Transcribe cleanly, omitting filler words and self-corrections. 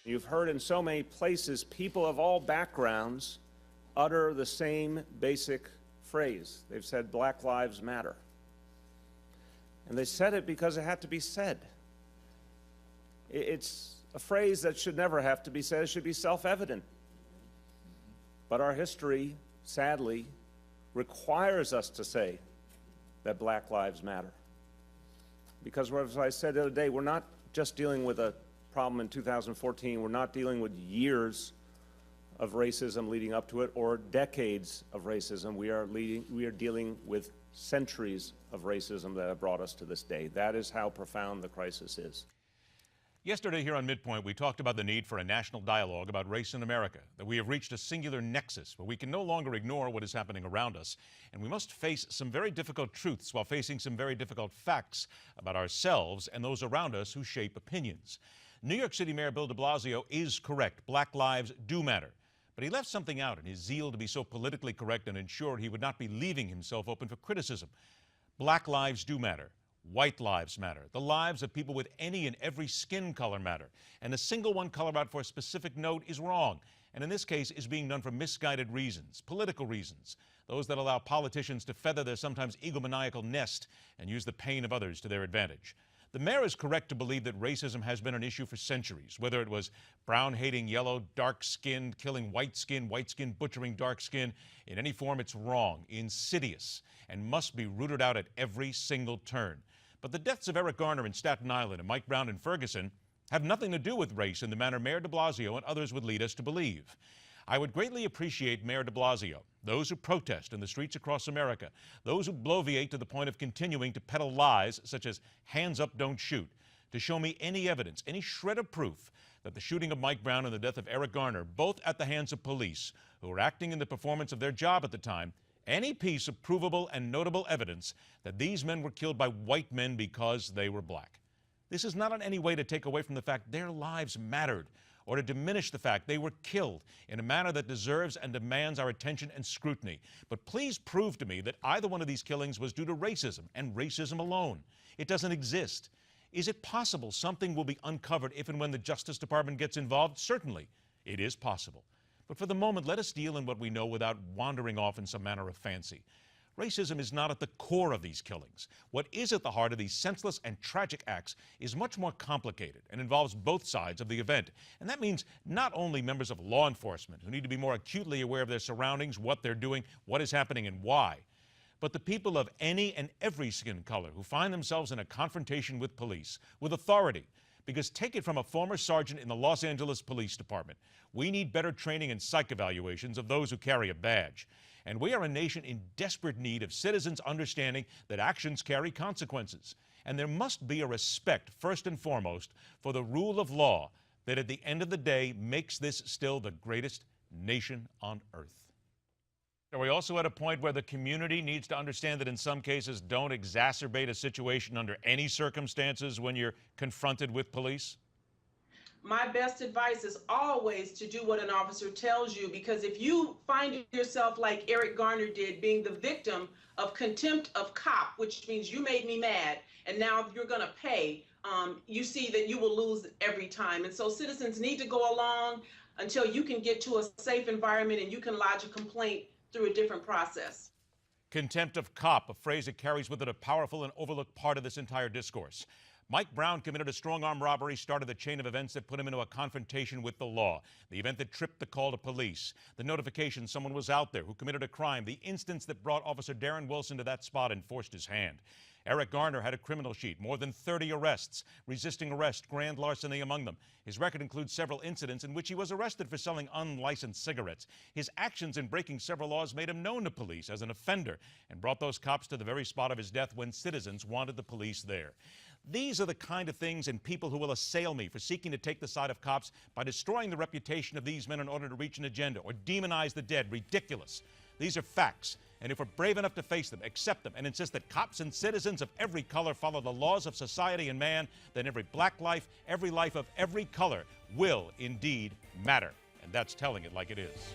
You've heard in so many places people of all backgrounds utter the same basic phrase. They've said Black Lives Matter. And they said it because it had to be said. It's a phrase that should never have to be said. It should be self-evident. But our history, sadly, requires us to say that Black Lives Matter. Because, as I said the other day, we're not just dealing with a problem in 2014. We're not dealing with years of racism leading up to it or decades of racism. We are dealing with centuries of racism that have brought us to this day. That is how profound the crisis is. Yesterday here on MidPoint, we talked about the need for a national dialogue about race in America, that we have reached a singular nexus where we can no longer ignore what is happening around us, and we must face some very difficult truths while facing some very difficult facts about ourselves and those around us who shape opinions. New York City Mayor Bill de Blasio is correct. Black lives do matter. But he left something out in his zeal to be so politically correct and ensure he would not be leaving himself open for criticism. Black lives do matter. White lives matter. The lives of people with any and every skin color matter. And a single one colored out for a specific note is wrong. And in this case is being done for misguided reasons, political reasons, those that allow politicians to feather their sometimes egomaniacal nest and use the pain of others to their advantage. The mayor is correct to believe that racism has been an issue for centuries, whether it was brown hating yellow, dark-skinned killing white skin butchering dark skin. In any form, it's wrong, insidious, and must be rooted out at every single turn. But the deaths of Eric Garner in Staten Island and Mike Brown in Ferguson have nothing to do with race in the manner Mayor de Blasio and others would lead us to believe. I would greatly appreciate Mayor de Blasio, those who protest in the streets across America, those who bloviate to the point of continuing to peddle lies such as hands up, don't shoot, to show me any evidence, any shred of proof that the shooting of Mike Brown and the death of Eric Garner, both at the hands of police who were acting in the performance of their job at the time, any piece of provable and notable evidence that these men were killed by white men because they were black. This is not in any way to take away from the fact their lives mattered, or to diminish the fact they were killed in a manner that deserves and demands our attention and scrutiny. But please prove to me that either one of these killings was due to racism, and racism alone. It doesn't exist. Is it possible something will be uncovered if and when the Justice Department gets involved? Certainly, it is possible. But for the moment, let us deal in what we know without wandering off in some manner of fancy. Racism is not at the core of these killings. What is at the heart of these senseless and tragic acts is much more complicated and involves both sides of the event. And that means not only members of law enforcement, who need to be more acutely aware of their surroundings, what they're doing, what is happening, and why, but the people of any and every skin color who find themselves in a confrontation with police, with authority. Because take it from a former sergeant in the Los Angeles Police Department, we need better training and psych evaluations of those who carry a badge. And we are a nation in desperate need of citizens understanding that actions carry consequences. And there must be a respect, first and foremost, for the rule of law that at the end of the day makes this still the greatest nation on earth. Are we also at a point where the community needs to understand that in some cases don't exacerbate a situation under any circumstances when you're confronted with police? My best advice is always to do what an officer tells you, because if you find yourself like Eric Garner did, being the victim of contempt of cop, which means you made me mad and now you're going to pay, you see that you will lose every time. And so citizens need to go along until you can get to a safe environment and you can lodge a complaint through a different process. Contempt of cop, a phrase that carries with it a powerful and overlooked part of this entire discourse. Mike Brown committed a strong-arm robbery, started the chain of events that put him into a confrontation with the law. The event that tripped the call to police. The notification someone was out there who committed a crime. The instance that brought Officer Darren Wilson to that spot and forced his hand. Eric Garner had a criminal sheet, more than 30 arrests, resisting arrest, grand larceny among them. His record includes several incidents in which he was arrested for selling unlicensed cigarettes. His actions in breaking several laws made him known to police as an offender and brought those cops to the very spot of his death when citizens wanted the police there. These are the kind of things and people who will assail me for seeking to take the side of cops by destroying the reputation of these men in order to reach an agenda or demonize the dead. Ridiculous. These are facts, and if we're brave enough to face them, accept them, and insist that cops and citizens of every color follow the laws of society and man, then every black life, every life of every color will indeed matter. And that's telling it like it is.